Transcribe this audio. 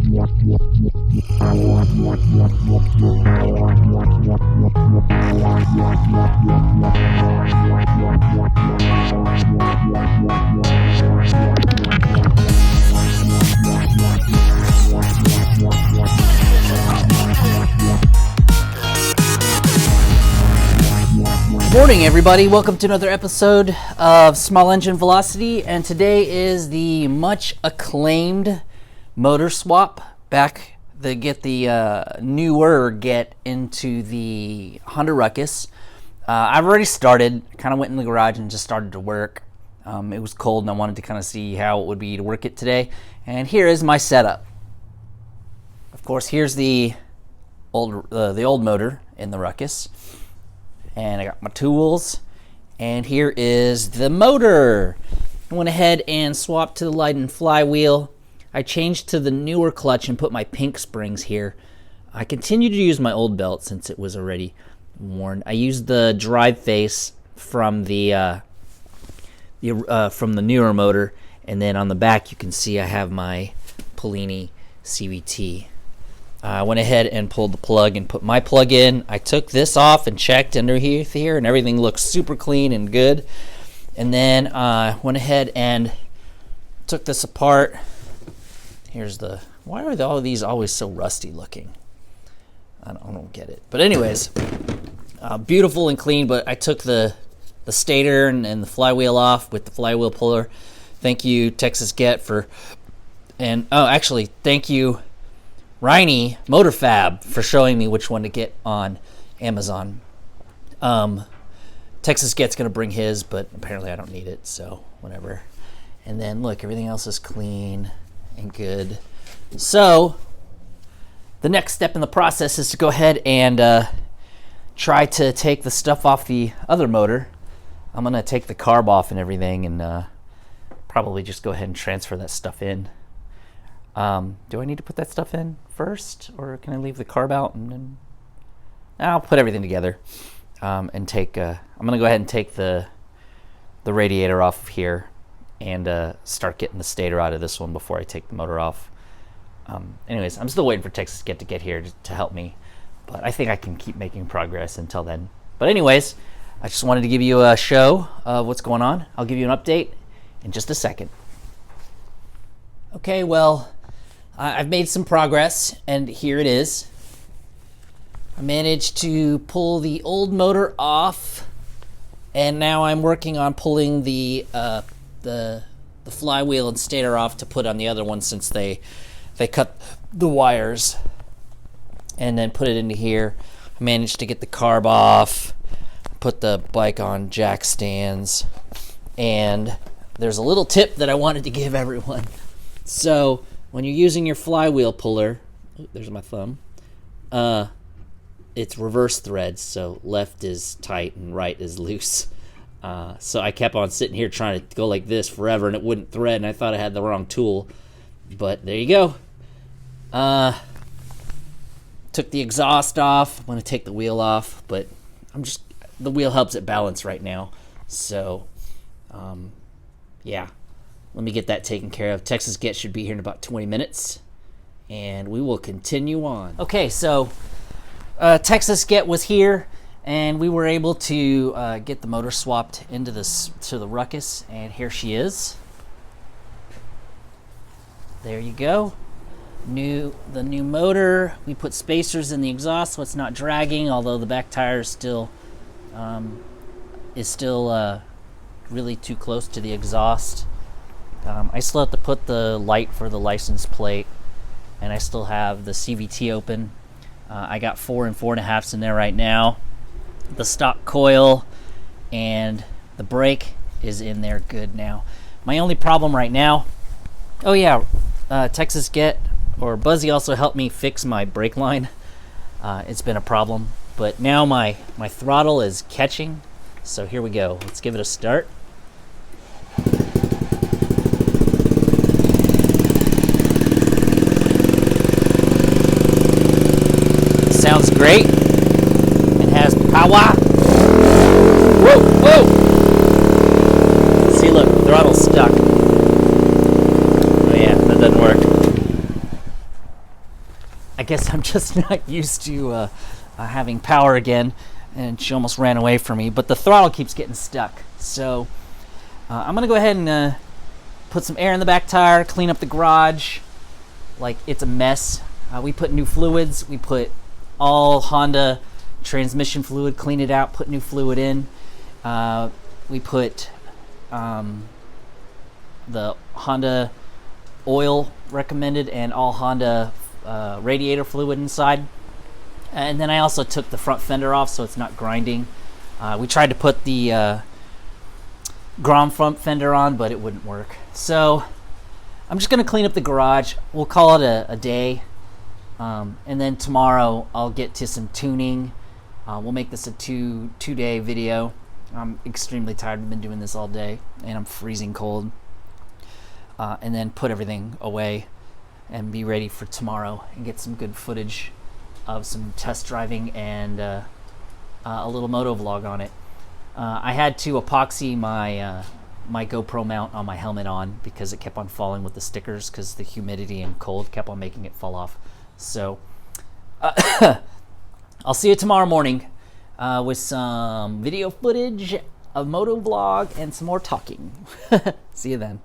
Morning, everybody. Welcome to another episode of Small Engine Velocity, and today is the much acclaimed motor swap get into the Honda Ruckus. I've already started. Kind of went in the garage and just started to work. It was cold and I wanted to kind of see how it would be to work it today. And here is my setup. Of course, here's the old motor in the Ruckus. And I got my tools, and here is the motor. I went ahead and swapped to the Leiden flywheel. I changed to the newer clutch and put my pink springs here. I continued to use my old belt since it was already worn. I used the drive face from the newer motor, and then on the back you can see I have my Polini CVT. I went ahead and pulled the plug and put my plug in. I took this off and checked underneath here, and everything looks super clean and good. And then I went ahead and took this apart. Here's why are all of these always so rusty looking? I don't get it. But anyways, beautiful and clean, but I took the stator and the flywheel off with the flywheel puller. Thank you, Texas Get, thank you, Riney Motor Fab, for showing me which one to get on Amazon. Texas Get's going to bring his, but apparently I don't need it, so whatever. And then look, everything else is clean and good. So the next step in the process is to go ahead and try to take the stuff off the other motor. I'm going to take the carb off and everything, and probably just go ahead and transfer that stuff in. Do I need to put that stuff in first, or can I leave the carb out and then I'll put everything together and take I'm gonna go ahead and take the radiator off of here and start getting the stator out of this one before I take the motor off. Anyways, I'm still waiting for Texas Get to get here to help me, but I think I can keep making progress until then. But anyways, I just wanted to give you a show of what's going on. I'll give you an update in just a second. Okay, well, I've made some progress, and here it is. I managed to pull the old motor off, and now I'm working on pulling the flywheel and stator off to put on the other one, since they cut the wires, and then put it into here. I managed to get the carb off, put the bike on jack stands, and there's a little tip that I wanted to give everyone. So when you're using your flywheel puller, there's my thumb, it's reverse threads, so left is tight and right is loose. So I kept on sitting here trying to go like this forever, and it wouldn't thread, and I thought I had the wrong tool. But there you go. Took the exhaust off. I'm going to take the wheel off, but the wheel helps it balance right now. So, yeah. Let me get that taken care of. Texas Get should be here in about 20 minutes, and we will continue on. Okay, so Texas Get was here, and we were able to get the motor swapped into the Ruckus, and here she is. There you go. The new motor. We put spacers in the exhaust so it's not dragging, although the back tire is still really too close to the exhaust. I still have to put the light for the license plate, and I still have the CVT open. I got 4 4.5 in there right now. The stock coil and the brake is in there good now. My only problem right now, Texas Get or Buzzy also helped me fix my brake line. It's been a problem, but now my throttle is catching. So here we go. Let's give it a start. Sounds great. It has power. Whoa, whoa. See, look, throttle's stuck. Oh yeah, that doesn't work. guess I'm just not used to having power again, and she almost ran away from me, but the throttle keeps getting stuck. So I'm gonna go ahead and put some air in the back tire, clean up the garage like it's a mess. We put new fluids. We put all Honda transmission fluid, clean it out, put new fluid in. We put the Honda oil recommended and all Honda radiator fluid inside. And then I also took the front fender off so it's not grinding. We tried to put the Grom front fender on, but it wouldn't work. So I'm just going to clean up the garage. We'll call it a day. And then tomorrow I'll get to some tuning. We'll make this a two-day video. I'm extremely tired. I've been doing this all day, and I'm freezing cold. And then put everything away and be ready for tomorrow and get some good footage of some test driving and a little moto vlog on it. I had to epoxy my my GoPro mount on my helmet on because it kept on falling with the stickers because the humidity and cold kept on making it fall off. So I'll see you tomorrow morning with some video footage, a moto vlog, and some more talking. See you then.